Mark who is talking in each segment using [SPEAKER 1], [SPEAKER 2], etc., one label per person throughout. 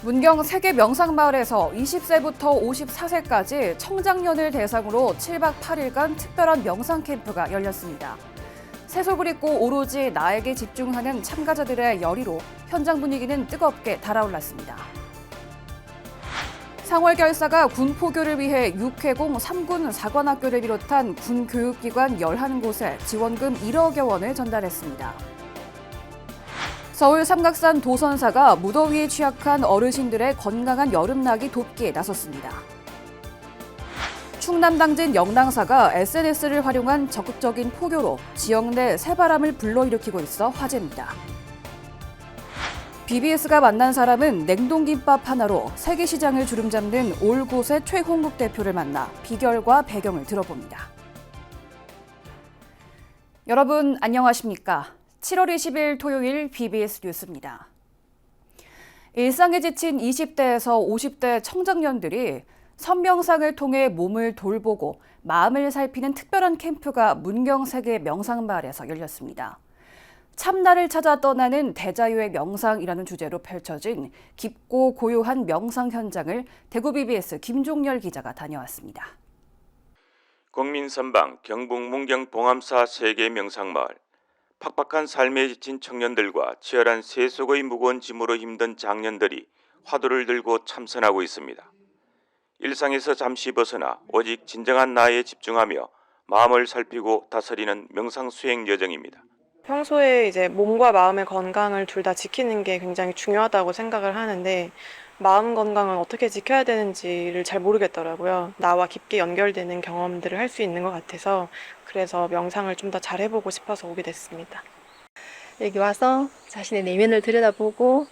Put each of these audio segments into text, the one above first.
[SPEAKER 1] 문경 세계 명상마을에서 20세부터 54세까지 청장년을 대상으로 7박 8일간 특별한 명상 캠프가 열렸습니다. 세속을 잊고 오로지 나에게 집중하는 참가자들의 열의로 현장 분위기는 뜨겁게 달아올랐습니다. 상월결사가 군포교를 위해 6회공 3군 사관학교를 비롯한 군 교육기관 11곳에 지원금 1억여 원을 전달했습니다. 서울 삼각산 도선사가 무더위에 취약한 어르신들의 건강한 여름나기 돕기에 나섰습니다. 충남 당진 영랑사가 SNS를 활용한 적극적인 포교로 지역 내 새바람을 불러일으키고 있어 화제입니다. BBS가 만난 사람은 냉동김밥 하나로 세계 시장을 주름잡는 올곳의 최홍국 대표를 만나 비결과 배경을 들어봅니다. 여러분 안녕하십니까? 7월 20일 토요일 BBS 뉴스입니다. 일상에 지친 20대에서 50대 청장년들이 선명상을 통해 몸을 돌보고 마음을 살피는 특별한 캠프가 문경 세계 명상마을에서 열렸습니다. 참나를 찾아 떠나는 대자유의 명상이라는 주제로 펼쳐진 깊고 고요한 명상 현장을 대구 BBS 김종열 기자가 다녀왔습니다.
[SPEAKER 2] 국민선방 경북 문경 봉암사 세계 명상마을. 팍팍한 삶에 지친 청년들과 치열한 세속의 무거운 짐으로 힘든 장년들이 화두를 들고 참선하고 있습니다. 일상에서 잠시 벗어나 오직 진정한 나에 집중하며 마음을 살피고 다스리는 명상 수행 여정입니다.
[SPEAKER 3] 평소에 이제 몸과 마음의 건강을 둘 다 지키는 게 굉장히 중요하다고 생각을 하는데 마음 건강을 어떻게 지켜야 되는지를 잘 모르겠더라고요. 나와 깊게 연결되는 경험들을 할 수 있는 것 같아서 그래서 명상을 좀 더 잘해보고 싶어서 오게 됐습니다.
[SPEAKER 4] 여기 와서 자신의 내면을 들여다보고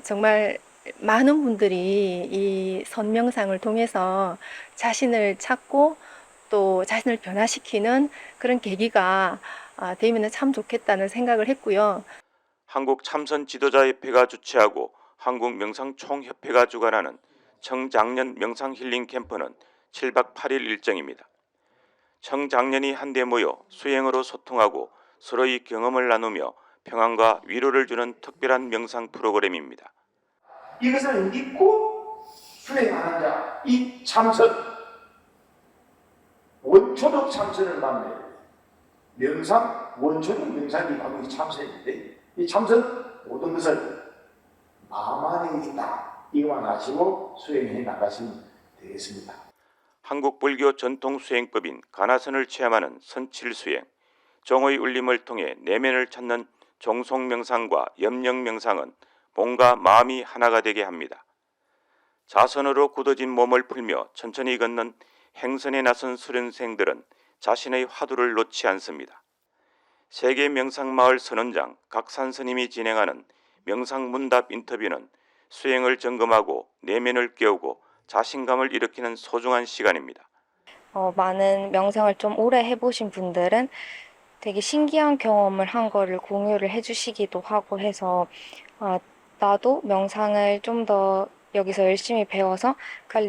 [SPEAKER 4] 정말 많은 분들이 이 선명상을 통해서 자신을 찾고 또 자신을 변화시키는 그런 계기가 되면 참 좋겠다는 생각을 했고요.
[SPEAKER 2] 한국참선지도자협회가 주최하고 한국명상총협회가 주관하는 청장년 명상힐링 캠프는 7박 8일 일정입니다. 청장년이 한데 모여 수행으로 소통하고 서로의 경험을 나누며 평안과 위로를 주는 특별한 명상 프로그램입니다.
[SPEAKER 5] 이것을 믿고 수행하는 자, 이 참선, 원초적 참선을 만나요. 명상, 원초적 명상이 바로 이 참선인데, 이 참선 모든 것을 마음 안에 있다. 이것만 아시고 수행해 나가시면 되겠습니다.
[SPEAKER 2] 한국 불교 전통 수행법인 가나선을 체험하는 선칠수행, 정의 울림을 통해 내면을 찾는 종속명상과 염령명상은 몸과 마음이 하나가 되게 합니다. 자선으로 굳어진 몸을 풀며 천천히 걷는 행선에 나선 수련생들은 자신의 화두를 놓지 않습니다. 세계 명상마을 선원장 각산 스님이 진행하는 명상문답 인터뷰는 수행을 점검하고 내면을 깨우고 자신감을 일으키는 소중한 시간입니다.
[SPEAKER 6] 많은 명상을 좀 오래 해보신 분들은 되게 신기한 경험을 한 거를 공유를 해주시기도 하고 해서 나도 명상을 좀 더 여기서 열심히 배워서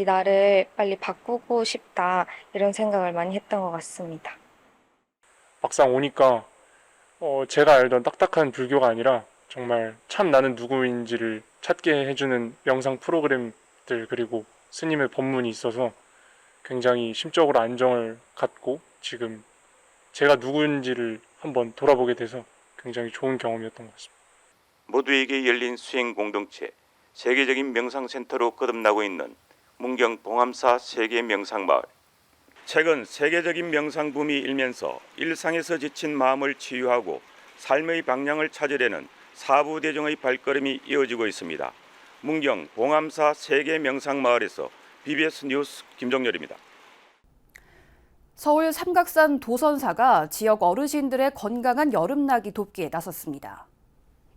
[SPEAKER 6] 나를 빨리 바꾸고 싶다 이런 생각을 많이 했던 것 같습니다.
[SPEAKER 7] 막상 오니까 제가 알던 딱딱한 불교가 아니라 정말 참 나는 누구인지를 찾게 해주는 명상 프로그램들 그리고 스님의 법문이 있어서 굉장히 심적으로 안정을 갖고 지금 제가 누구인지를 한번 돌아보게 돼서 굉장히 좋은 경험이었던 것 같습니다.
[SPEAKER 2] 모두에게 열린 수행 공동체, 세계적인 명상센터로 거듭나고 있는 문경 봉암사 세계 명상마을. 최근 세계적인 명상 붐이 일면서 일상에서 지친 마음을 치유하고 삶의 방향을 찾으려는 사부대중의 발걸음이 이어지고 있습니다. 문경 봉암사 세계 명상마을에서 BBS 뉴스 김종열입니다.
[SPEAKER 1] 서울 삼각산 도선사가 지역 어르신들의 건강한 여름나기 돕기에 나섰습니다.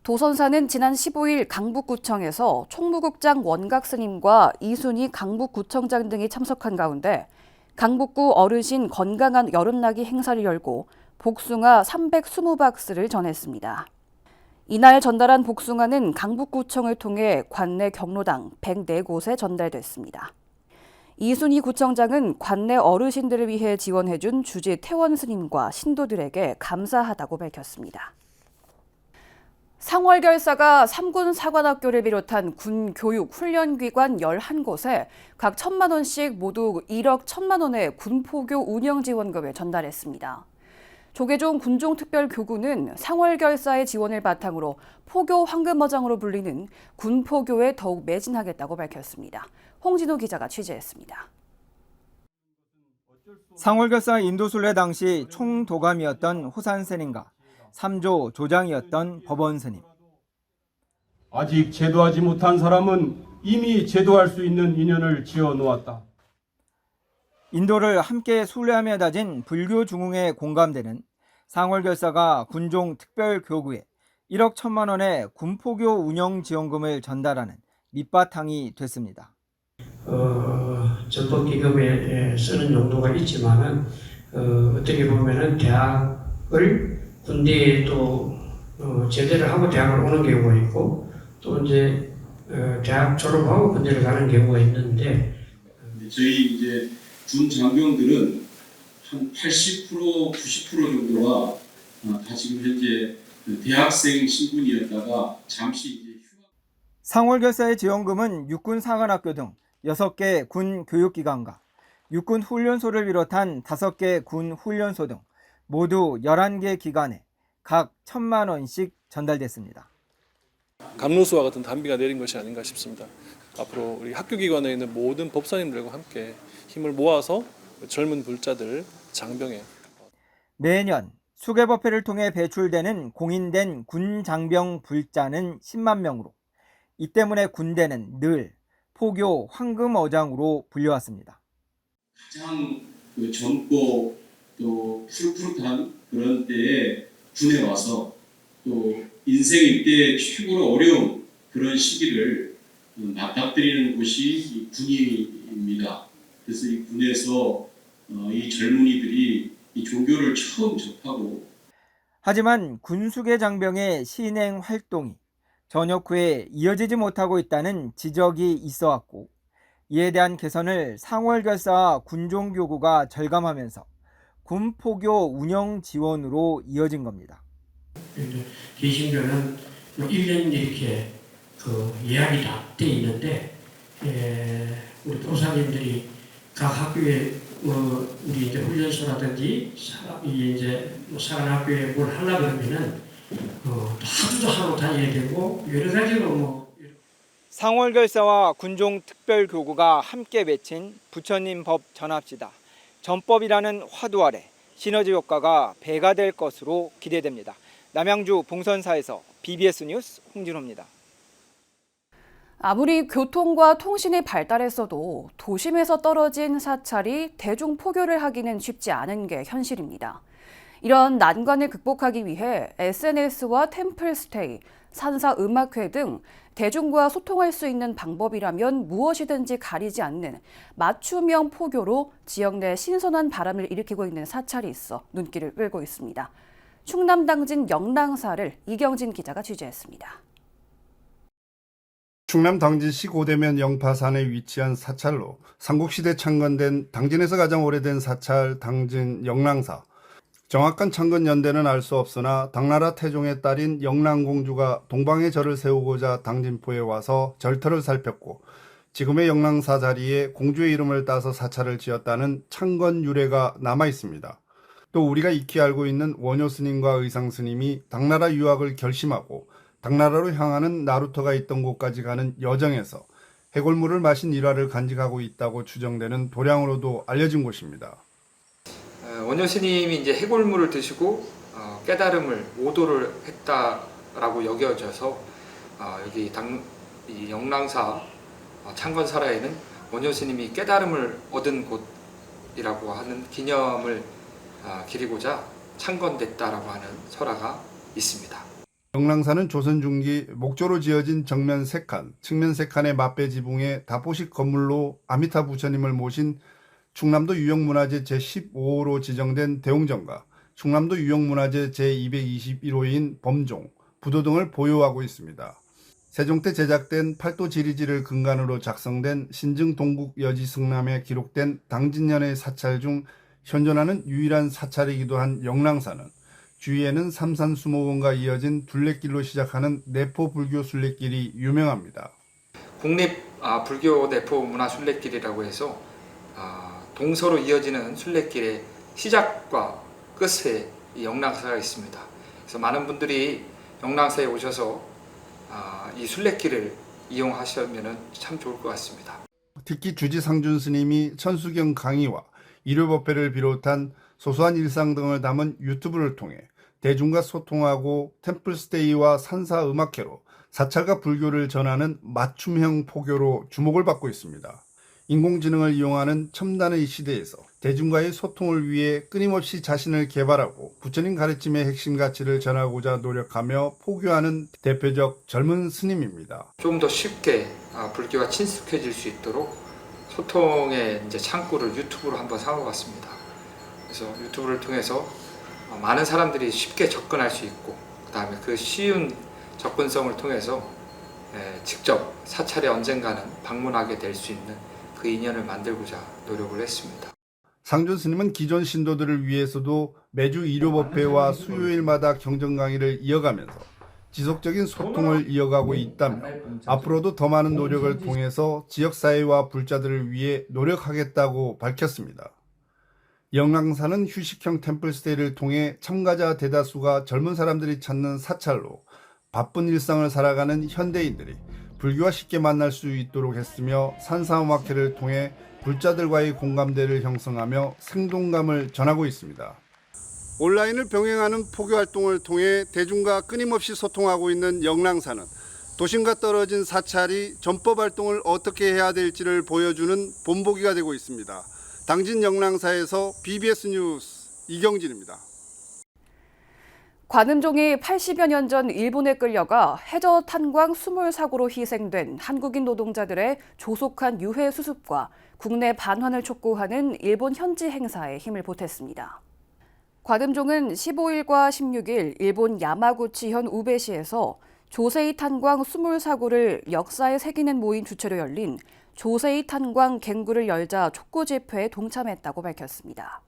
[SPEAKER 1] 도선사는 지난 15일 강북구청에서 총무국장 원각 스님과 이순희 강북구청장 등이 참석한 가운데 강북구 어르신 건강한 여름나기 행사를 열고 복숭아 320박스를 전했습니다. 이날 전달한 복숭아는 강북구청을 통해 관내 경로당 104곳에 전달됐습니다. 이순희 구청장은 관내 어르신들을 위해 지원해준 주지 태원 스님과 신도들에게 감사하다고 밝혔습니다. 상월결사가 3군 사관학교를 비롯한 군 교육 훈련기관 11곳에 각 1,000만 원씩 모두 1억 1,000만 원의 군포교 운영 지원금을 전달했습니다. 조계종 군종특별교구는 상월결사의 지원을 바탕으로 포교 황금어장으로 불리는 군포교에 더욱 매진하겠다고 밝혔습니다. 홍진호 기자가 취재했습니다.
[SPEAKER 8] 상월결사 인도순례 당시 총도감이었던 호산스님과 3조 조장이었던 법원스님.
[SPEAKER 9] 아직 제도하지 못한 사람은 이미 제도할 수 있는 인연을 지어 놓았다.
[SPEAKER 8] 인도를 함께 순례하며 다진 불교 중흥에 공감되는 상월결사가 군종특별교구에 1억 1,000만 원의 군포교 운영 지원금을 전달하는 밑바탕이 됐습니다.
[SPEAKER 10] 전법기금에 쓰는 용도가 있지만은 어떻게 보면은 대학을 군대에 또 제대를 하고 대학을 오는 경우가 있고 또 이제 대학 졸업하고 군대를 가는 경우가 있는데
[SPEAKER 11] 저희 이제 군 장병들은 한 80% 90% 정도가 다 지금 현재 대학생 신분이었다가 잠시 이제 휴학.
[SPEAKER 8] 상월결사의 지원금은 육군 사관학교 등 6개 군 교육기관과 육군 훈련소를 비롯한 5개 군 훈련소 등 모두 11개 기관에 각 1,000만 원씩 전달됐습니다.
[SPEAKER 12] 감로수와 같은 단비가 내린 것이 아닌가 싶습니다. 앞으로 우리 학교기관에 있는 모든 법사님들과 함께 힘을 모아서 젊은 불자들 장병에
[SPEAKER 8] 매년 수개법회를 통해 배출되는 공인된 군장병 불자는 10만 명으로 이 때문에 군대는 늘 포교 황금어장으로 불려왔습니다.
[SPEAKER 11] 가장 젊고 또 푸릇푸릇한 그런 때에 군에 와서 또 인생 일대 최고로 어려운 그런 시기를 맞닥뜨리는 곳이 이 군입니다. 그래서 이 군에서 이 젊은이들이 이 종교를 처음 접하고
[SPEAKER 8] 하지만 군수계 장병의 신행 활동이 전역 후에 이어지지 못하고 있다는 지적이 있어왔고 이에 대한 개선을 상월결사와 군종교구가 절감하면서 군포교 운영 지원으로 이어진 겁니다.
[SPEAKER 10] 개신교는 1년 이렇게 예약이 다 돼 있는데 우리 도사님들이 각 학교에 우리 이제 훈련소라든지 이제 사관학교에 뭘 하려 그러면은 하루도 하루 다녀야 되고 여러 가지로
[SPEAKER 8] 상월결사와 군종특별교구가 함께 맺힌 부처님 법 전합시다. 전법이라는 화두 아래 시너지 효과가 배가 될 것으로 기대됩니다. 남양주 봉선사에서 BBS 뉴스 홍진호입니다.
[SPEAKER 1] 아무리 교통과 통신이 발달했어도 도심에서 떨어진 사찰이 대중포교를 하기는 쉽지 않은 게 현실입니다. 이런 난관을 극복하기 위해 SNS와 템플스테이, 산사음악회 등 대중과 소통할 수 있는 방법이라면 무엇이든지 가리지 않는 맞춤형 포교로 지역 내 신선한 바람을 일으키고 있는 사찰이 있어 눈길을 끌고 있습니다. 충남 당진 영랑사를 이경진 기자가 취재했습니다.
[SPEAKER 13] 충남 당진시 고대면 영파산에 위치한 사찰로 삼국시대 창건된 당진에서 가장 오래된 사찰 당진 영랑사. 정확한 창건 연대는 알 수 없으나 당나라 태종의 딸인 영랑공주가 동방에 절을 세우고자 당진포에 와서 절터를 살폈고 지금의 영랑사 자리에 공주의 이름을 따서 사찰을 지었다는 창건 유래가 남아 있습니다. 또 우리가 익히 알고 있는 원효 스님과 의상 스님이 당나라 유학을 결심하고 당나라로 향하는 나루터가 있던 곳까지 가는 여정에서 해골물을 마신 일화를 간직하고 있다고 추정되는 도량으로도 알려진 곳입니다.
[SPEAKER 14] 원효 스님이 이제 해골물을 드시고 깨달음을 오도를 했다라고 여겨져서 여기 이 영랑사 창건사라에는 원효 스님이 깨달음을 얻은 곳이라고 하는 기념을 기리고자 창건됐다라고 하는 설화가 있습니다.
[SPEAKER 13] 영랑사는 조선 중기 목조로 지어진 정면 3칸, 측면 3칸의 맞배 지붕에 다포식 건물로 아미타 부처님을 모신 충남도 유형문화재 제15호로 지정된 대웅전과 충남도 유형문화재 제221호인 범종, 부도 등을 보유하고 있습니다. 세종 때 제작된 팔도 지리지를 근간으로 작성된 신증 동국 여지 승남에 기록된 당진년의 사찰 중 현존하는 유일한 사찰이기도 한 영랑사는 주위에는 삼산수목원과 이어진 둘레길로 시작하는 내포 불교 순례길이 유명합니다.
[SPEAKER 14] 국립 불교 내포 문화 순례길이라고 해서 동서로 이어지는 순례길의 시작과 끝에 이 영랑사가 있습니다. 그래서 많은 분들이 영랑사에 오셔서 이 순례길을 이용하시면 참 좋을 것 같습니다.
[SPEAKER 13] 특히 주지상준 스님이 천수경 강의와 일요법회를 비롯한 소소한 일상 등을 담은 유튜브를 통해 대중과 소통하고 템플스테이와 산사 음악회로 사찰과 불교를 전하는 맞춤형 포교로 주목을 받고 있습니다. 인공지능을 이용하는 첨단의 시대에서 대중과의 소통을 위해 끊임없이 자신을 개발하고 부처님 가르침의 핵심 가치를 전하고자 노력하며 포교하는 대표적 젊은 스님입니다.
[SPEAKER 14] 좀 더 쉽게 불교가 친숙해질 수 있도록 소통의 이제 창구를 유튜브로 한번 삼아봤습니다. 그래서 유튜브를 통해서 많은 사람들이 쉽게 접근할 수 있고, 그다음에 그 쉬운 접근성을 통해서 직접 사찰에 언젠가는 방문하게 될 수 있는 그 인연을 만들고자 노력을 했습니다.
[SPEAKER 13] 상준 스님은 기존 신도들을 위해서도 매주 일요법회와 수요일마다 경전 강의를 이어가면서 지속적인 소통을 이어가고 있다며 앞으로도 더 많은 노력을 통해서 지역사회와 불자들을 위해 노력하겠다고 밝혔습니다. 영랑사는 휴식형 템플스테이를 통해 참가자 대다수가 젊은 사람들이 찾는 사찰로 바쁜 일상을 살아가는 현대인들이 불교와 쉽게 만날 수 있도록 했으며 산사음악회를 통해 불자들과의 공감대를 형성하며 생동감을 전하고 있습니다. 온라인을 병행하는 포교 활동을 통해 대중과 끊임없이 소통하고 있는 영랑사는 도심과 떨어진 사찰이 전법 활동을 어떻게 해야 될지를 보여주는 본보기가 되고 있습니다. 당진 영랑사에서 BBS 뉴스 이경진입니다.
[SPEAKER 1] 관음종이 80여 년 전 일본에 끌려가 해저 탄광 수몰 사고로 희생된 한국인 노동자들의 조속한 유해 수습과 국내 반환을 촉구하는 일본 현지 행사에 힘을 보탰습니다. 관음종은 15일과 16일 일본 야마구치현 우베시에서 조세이 탄광 수몰 사고를 역사에 새기는 모임 주최로 열린 조세이 탄광 갱구를 열자 촉구 집회에 동참했다고 밝혔습니다.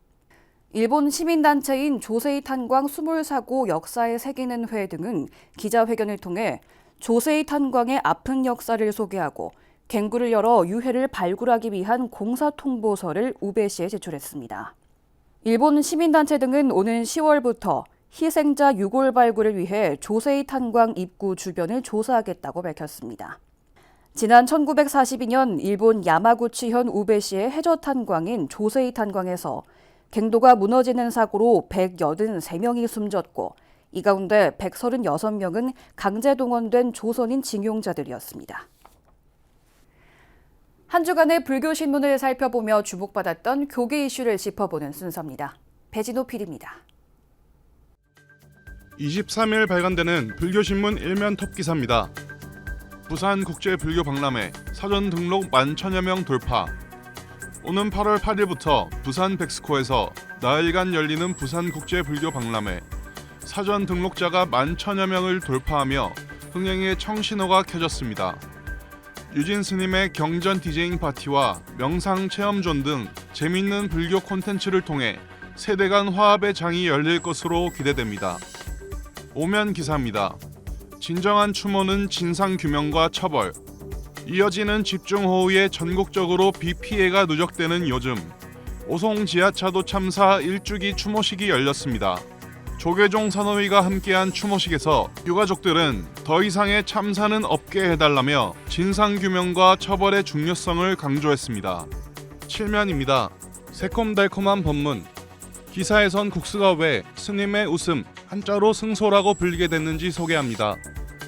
[SPEAKER 1] 일본 시민단체인 조세이 탄광 수몰 사고 역사에 새기는 회 등은 기자회견을 통해 조세이 탄광의 아픈 역사를 소개하고 갱구를 열어 유해를 발굴하기 위한 공사 통보서를 우베시에 제출했습니다. 일본 시민단체 등은 오는 10월부터 희생자 유골 발굴을 위해 조세이 탄광 입구 주변을 조사하겠다고 밝혔습니다. 지난 1942년 일본 야마구치현 우베시의 해저 탄광인 조세이 탄광에서 갱도가 무너지는 사고로 183명이 숨졌고 이 가운데 136명은 강제 동원된 조선인 징용자들이었습니다. 한 주간의 불교 신문을 살펴보며 주목받았던 교계 이슈를 짚어보는 순서입니다. 배진호 PD입니다.
[SPEAKER 15] 23일 발간되는 불교신문 일면 톱기사입니다. 부산국제불교박람회 사전 등록 11,000여 명 돌파. 오는 8월 8일부터 부산 백스코에서 나흘간 열리는 부산국제불교박람회 사전 등록자가 11,000여 명을 돌파하며 흥행의 청신호가 켜졌습니다. 유진 스님의 경전 디제잉 파티와 명상 체험존 등 재밌는 불교 콘텐츠를 통해 세대 간 화합의 장이 열릴 것으로 기대됩니다. 오면 기사입니다. 진정한 추모는 진상규명과 처벌. 이어지는 집중호우에 전국적으로 비 피해가 누적되는 요즘 오송 지하차도 참사 1주기 추모식이 열렸습니다. 조계종 산호위가 함께한 추모식에서 유가족들은 더 이상의 참사는 없게 해달라며 진상규명과 처벌의 중요성을 강조했습니다. 7면입니다. 새콤달콤한 법문. 기사에선 국수가 왜 스님의 웃음, 한자로 승소라고 불리게 됐는지 소개합니다.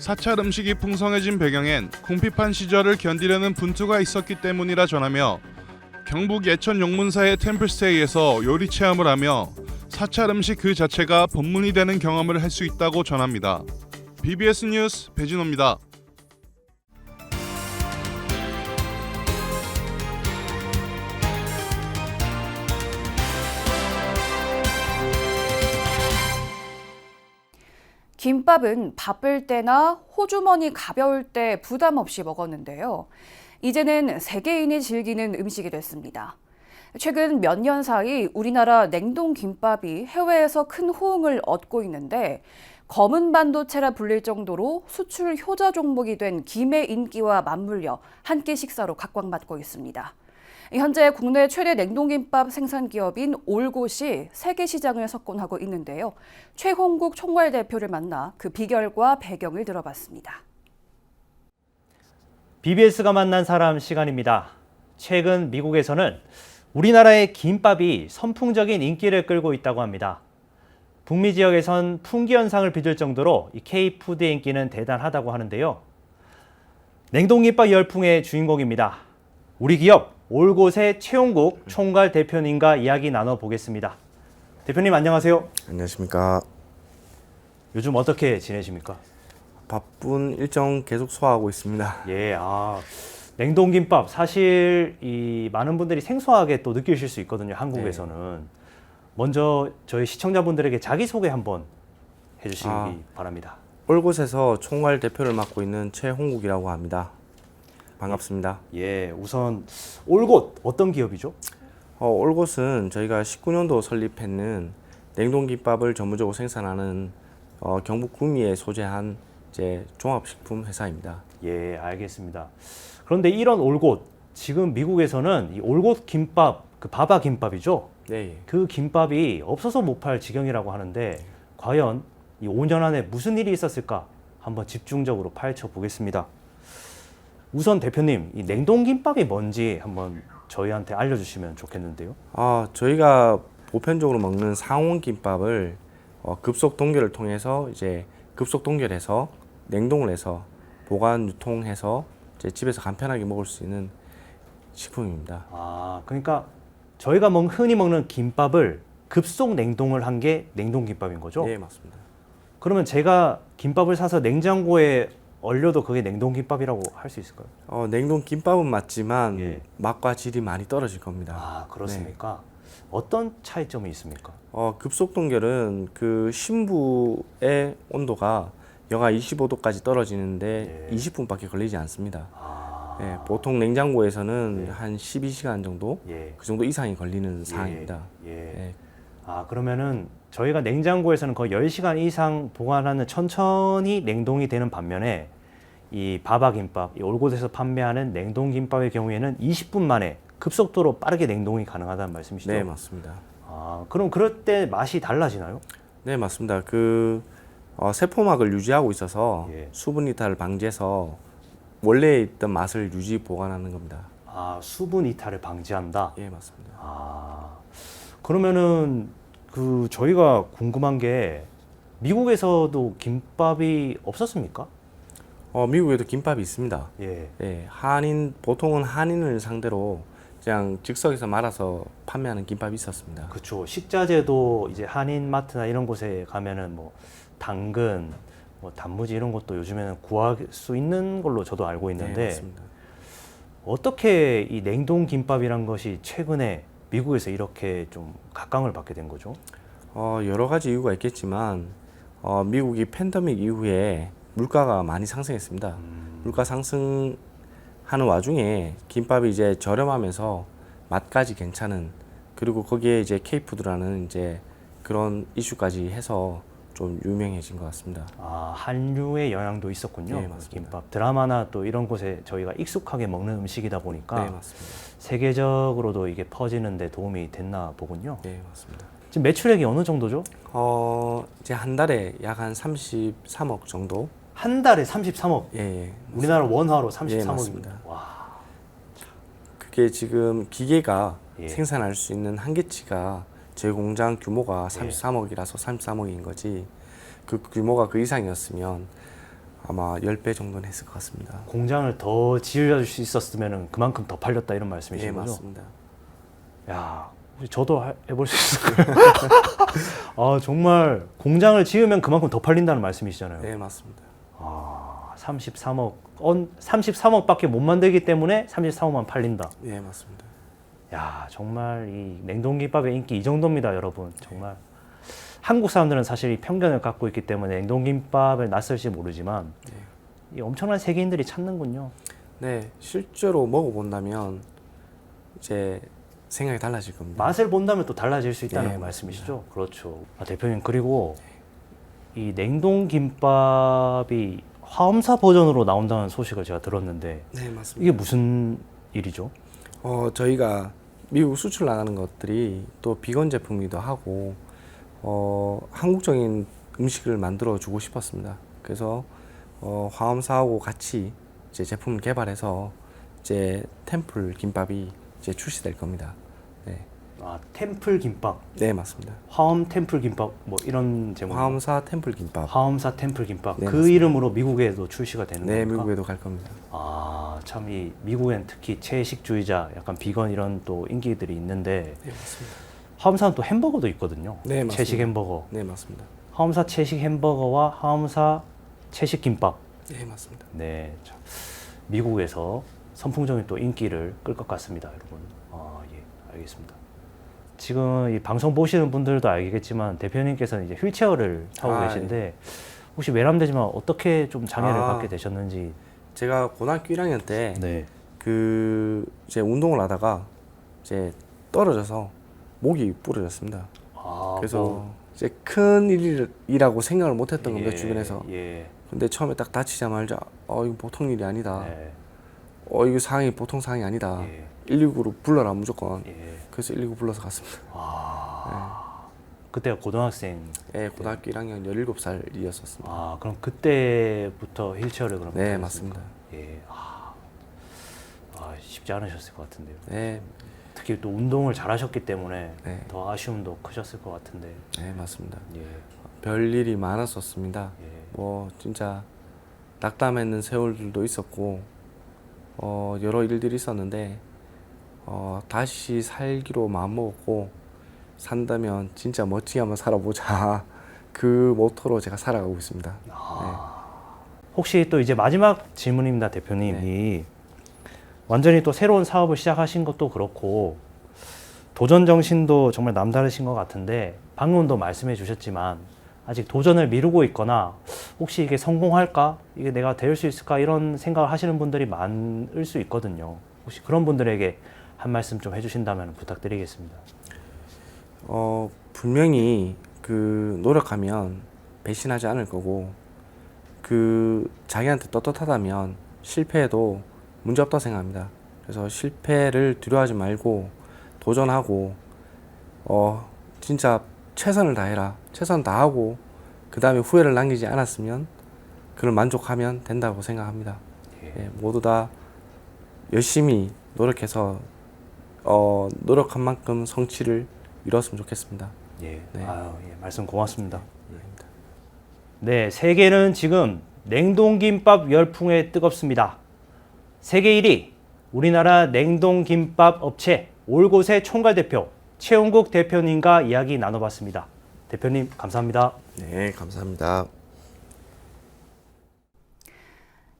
[SPEAKER 15] 사찰 음식이 풍성해진 배경엔 궁핍한 시절을 견디려는 분투가 있었기 때문이라 전하며 경북 예천 용문사의 템플스테이에서 요리 체험을 하며 사찰 음식 그 자체가 법문이 되는 경험을 할 수 있다고 전합니다. BBS 뉴스 배진호입니다.
[SPEAKER 1] 김밥은 바쁠 때나 호주머니 가벼울 때 부담 없이 먹었는데요. 이제는 세계인이 즐기는 음식이 됐습니다. 최근 몇 년 사이 우리나라 냉동 김밥이 해외에서 큰 호응을 얻고 있는데 검은 반도체라 불릴 정도로 수출 효자 종목이 된 김의 인기와 맞물려 한 끼 식사로 각광받고 있습니다. 현재 국내 최대 냉동김밥 생산 기업인 올곳이 세계 시장을 석권하고 있는데요. 최홍국 총괄 대표를 만나 그 비결과 배경을 들어봤습니다.
[SPEAKER 16] BBS가 만난 사람 시간입니다. 최근 미국에서는 우리나라의 김밥이 선풍적인 인기를 끌고 있다고 합니다. 북미 지역에선 풍기 현상을 빚을 정도로 이 K-푸드의 인기는 대단하다고 하는데요. 냉동김밥 열풍의 주인공입니다. 우리 기업 올곳의 최홍국 총괄 대표님과 이야기 나눠보겠습니다. 대표님 안녕하세요.
[SPEAKER 17] 안녕하십니까.
[SPEAKER 16] 요즘 어떻게 지내십니까?
[SPEAKER 17] 바쁜 일정 계속 소화하고 있습니다.
[SPEAKER 16] 예, 냉동김밥 사실 이 많은 분들이 생소하게 또 느끼실 수 있거든요. 한국에서는. 네. 먼저 저희 시청자분들에게 자기소개 한번 해주시기 바랍니다.
[SPEAKER 17] 올곳에서 총괄 대표를 맡고 있는 최홍국이라고 합니다. 반갑습니다.
[SPEAKER 16] 예, 우선 올곳 어떤 기업이죠?
[SPEAKER 17] 올곳은 저희가 19년도 설립했는 냉동김밥을 전문적으로 생산하는 경북 구미에 소재한 이제 종합식품 회사입니다.
[SPEAKER 16] 예, 알겠습니다. 그런데 이런 올곳, 지금 미국에서는 이 올곳 김밥, 그 바바 김밥이죠?
[SPEAKER 17] 네.
[SPEAKER 16] 그 김밥이 없어서 못 팔 지경이라고 하는데 과연 이 5년 안에 무슨 일이 있었을까? 한번 집중적으로 파헤쳐 보겠습니다. 우선 대표님, 이 냉동김밥이 뭔지 한번 저희한테 알려주시면 좋겠는데요.
[SPEAKER 17] 저희가 보편적으로 먹는 상온김밥을 급속 동결을 통해서 이제 급속 동결해서 냉동을 해서 보관 유통해서 이제 집에서 간편하게 먹을 수 있는 식품입니다.
[SPEAKER 16] 그러니까 저희가 흔히 먹는 김밥을 급속 냉동을 한 게 냉동김밥인 거죠?
[SPEAKER 17] 네, 맞습니다.
[SPEAKER 16] 그러면 제가 김밥을 사서 냉장고에 얼려도 그게 냉동김밥이라고 할 수 있을까요?
[SPEAKER 17] 냉동김밥은 맞지만 맛과 질이 많이 떨어질 겁니다.
[SPEAKER 16] 그렇습니까? 네. 어떤 차이점이 있습니까?
[SPEAKER 17] 급속 동결은 그 심부의 온도가 영하 25도까지 떨어지는데 20분밖에 걸리지 않습니다. 보통 냉장고에서는 한 12시간 정도, 그 정도 이상이 걸리는 사항입니다.
[SPEAKER 16] 그러면은 저희가 냉장고에서는 거의 10시간 이상 보관하는 천천히 냉동이 되는 반면에 이 바바김밥, 이 올곳에서 판매하는 냉동김밥의 경우에는 20분 만에 급속도로 빠르게 냉동이 가능하다는 말씀이시죠?
[SPEAKER 17] 네, 맞습니다.
[SPEAKER 16] 그럼 그럴 때 맛이 달라지나요?
[SPEAKER 17] 네, 맞습니다. 세포막을 유지하고 있어서 수분 이탈을 방지해서 원래 있던 맛을 유지 보관하는 겁니다.
[SPEAKER 16] 수분 이탈을 방지한다?
[SPEAKER 17] 예, 맞습니다.
[SPEAKER 16] 그러면은 저희가 궁금한 게 미국에서도 김밥이 없었습니까?
[SPEAKER 17] 미국에도 김밥이 있습니다.
[SPEAKER 16] 예.
[SPEAKER 17] 보통은 한인을 상대로 그냥 즉석에서 말아서 판매하는 김밥이 있었습니다.
[SPEAKER 16] 그렇죠. 식자재도 이제 한인 마트나 이런 곳에 가면은 당근, 단무지 이런 것도 요즘에는 구할 수 있는 걸로 저도 알고 있는데,
[SPEAKER 17] 네, 맞습니다.
[SPEAKER 16] 어떻게 이 냉동 김밥이란 것이 최근에 미국에서 이렇게 좀 각광을 받게 된 거죠?
[SPEAKER 17] 여러 가지 이유가 있겠지만 미국이 팬데믹 이후에 물가가 많이 상승했습니다. 물가 상승하는 와중에 김밥이 이제 저렴하면서 맛까지 괜찮은, 그리고 거기에 이제 K푸드라는 이제 그런 이슈까지 해서 좀 유명해진 것 같습니다.
[SPEAKER 16] 한류의 영향도 있었군요.
[SPEAKER 17] 네, 맞습니다.
[SPEAKER 16] 김밥 드라마나 또 이런 곳에 저희가 익숙하게 먹는 음식이다 보니까
[SPEAKER 17] 네, 맞습니다.
[SPEAKER 16] 세계적으로도 이게 퍼지는 데 도움이 됐나 보군요.
[SPEAKER 17] 네, 맞습니다.
[SPEAKER 16] 지금 매출액이 어느 정도죠?
[SPEAKER 17] 이제 한 달에 약 한 33억 정도.
[SPEAKER 16] 한 달에 33억?
[SPEAKER 17] 예.
[SPEAKER 16] 우리나라 원화로 33억입니다.
[SPEAKER 17] 예, 맞습니다.
[SPEAKER 16] 와.
[SPEAKER 17] 그게 지금 기계가 생산할 수 있는 한계치가 저희 공장 규모가 33억이라서 33억인 거지, 그 규모가 그 이상이었으면 아마 10배 정도는 했을 것 같습니다.
[SPEAKER 16] 공장을 더 지을 수 있었으면 그만큼 더 팔렸다 이런 말씀이신
[SPEAKER 17] 예,
[SPEAKER 16] 거죠?
[SPEAKER 17] 맞습니다.
[SPEAKER 16] 야, 저도 해볼 수 있을까요? 정말 공장을 지으면 그만큼 더 팔린다는 말씀이시잖아요.
[SPEAKER 17] 네, 맞습니다.
[SPEAKER 16] 33억밖에 못 만들기 때문에 33억만 팔린다.
[SPEAKER 17] 네, 맞습니다.
[SPEAKER 16] 야, 정말 이 냉동김밥의 인기 이 정도입니다, 여러분. 정말 한국 사람들은 사실 이 편견을 갖고 있기 때문에 냉동김밥을 낯설지 모르지만 이 엄청난 세계인들이 찾는군요.
[SPEAKER 17] 네, 실제로 먹어본다면 이제 생각이 달라질 겁니다.
[SPEAKER 16] 맛을 본다면 또 달라질 수 있다는
[SPEAKER 17] 네,
[SPEAKER 16] 말씀이시죠? 그렇죠. 대표님, 그리고 이 냉동 김밥이 화엄사 버전으로 나온다는 소식을 제가 들었는데
[SPEAKER 17] 네, 맞습니다.
[SPEAKER 16] 이게 무슨 일이죠?
[SPEAKER 17] 저희가 미국 수출 나가는 것들이 또 비건 제품이기도 하고 한국적인 음식을 만들어 주고 싶었습니다. 그래서 화엄사하고 같이 이제 제품을 개발해서 이제 템플 김밥이 이제 출시될 겁니다. 네.
[SPEAKER 16] 아, 템플 김밥.
[SPEAKER 17] 네, 맞습니다.
[SPEAKER 16] 화엄 템플 김밥 뭐 이런 제목.
[SPEAKER 17] 화엄사 템플 김밥.
[SPEAKER 16] 화엄사 템플 김밥.
[SPEAKER 17] 네,
[SPEAKER 16] 그
[SPEAKER 17] 맞습니다.
[SPEAKER 16] 이름으로 미국에도 출시가 되는
[SPEAKER 17] 네,
[SPEAKER 16] 겁니까?
[SPEAKER 17] 미국에도 갈 겁니다.
[SPEAKER 16] 아, 참 이 미국엔 특히 채식주의자, 약간 비건 이런 또 인기들이 있는데
[SPEAKER 17] 네, 맞습니다.
[SPEAKER 16] 화엄사는 또 햄버거도 있거든요.
[SPEAKER 17] 네, 맞습니다.
[SPEAKER 16] 채식 햄버거.
[SPEAKER 17] 네, 맞습니다.
[SPEAKER 16] 화엄사 채식 햄버거와 화엄사 채식 김밥.
[SPEAKER 17] 네, 맞습니다.
[SPEAKER 16] 네, 참, 미국에서 선풍적인 또 인기를 끌 것 같습니다, 여러분. 아, 예, 알겠습니다. 지금 이 방송 보시는 분들도 알겠지만 대표님께서는 이제 휠체어를 타고 계신데 혹시 외람되지만 어떻게 좀 장애를 받게 되셨는지.
[SPEAKER 17] 제가 고등학교 1학년 때
[SPEAKER 16] 네.
[SPEAKER 17] 이제 운동을 하다가 이제 떨어져서 목이 부러졌습니다. 그래서 이제 큰 일이라고 생각을 못했던 겁니다, 주변에서. 근데 처음에 딱 다치자마자 이거 보통 일이 아니다. 이거 상황이 보통 상황이 아니다. 119로 불러라 무조건. 그래서 119 불러서 갔습니다.
[SPEAKER 16] 그때가 고등학생.
[SPEAKER 17] 네, 고등학교 1학년 17살이었었습니다.
[SPEAKER 16] 아, 그럼 그때부터 휠체어를 그럼
[SPEAKER 17] 네,
[SPEAKER 16] 타셨습니까?
[SPEAKER 17] 맞습니다.
[SPEAKER 16] 예. 쉽지 않으셨을 것 같은데요.
[SPEAKER 17] 네.
[SPEAKER 16] 특히 또 운동을 잘하셨기 때문에
[SPEAKER 17] 네.
[SPEAKER 16] 더 아쉬움도 크셨을 것 같은데.
[SPEAKER 17] 네, 맞습니다.
[SPEAKER 16] 예.
[SPEAKER 17] 별일이 많았었습니다. 뭐 진짜 낙담했는 세월들도 있었고 여러 일들이 있었는데 다시 살기로 마음먹었고 산다면 진짜 멋지게 한번 살아보자 그 모토로 제가 살아가고 있습니다.
[SPEAKER 16] 혹시 또 이제 마지막 질문입니다, 대표님. 완전히 또 새로운 사업을 시작하신 것도 그렇고 도전 정신도 정말 남다르신 것 같은데 방금도 말씀해 주셨지만 아직 도전을 미루고 있거나 혹시 이게 성공할까? 이게 내가 될 수 있을까? 이런 생각을 하시는 분들이 많을 수 있거든요. 혹시 그런 분들에게 한 말씀 좀 해주신다면 부탁드리겠습니다.
[SPEAKER 17] 분명히 노력하면 배신하지 않을 거고 자기한테 떳떳하다면 실패해도 문제없다고 생각합니다. 그래서 실패를 두려워하지 말고 도전하고 진짜 최선을 다해라. 최선 다하고 그 다음에 후회를 남기지 않았으면 그걸 만족하면 된다고 생각합니다. 모두 다 열심히 노력해서 노력한 만큼 성취를 이뤘으면 좋겠습니다.
[SPEAKER 16] 말씀 고맙습니다. 네, 세계는 지금 냉동김밥 열풍에 뜨겁습니다. 세계 1위 우리나라 냉동김밥 업체 올곳의 총괄 대표 최용국 대표님과 이야기 나눠봤습니다. 대표님 감사합니다.
[SPEAKER 17] 네, 감사합니다.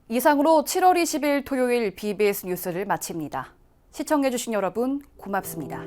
[SPEAKER 1] 이상으로 7월 20일 토요일 BBS 뉴스를 마칩니다. 시청해주신 여러분 고맙습니다.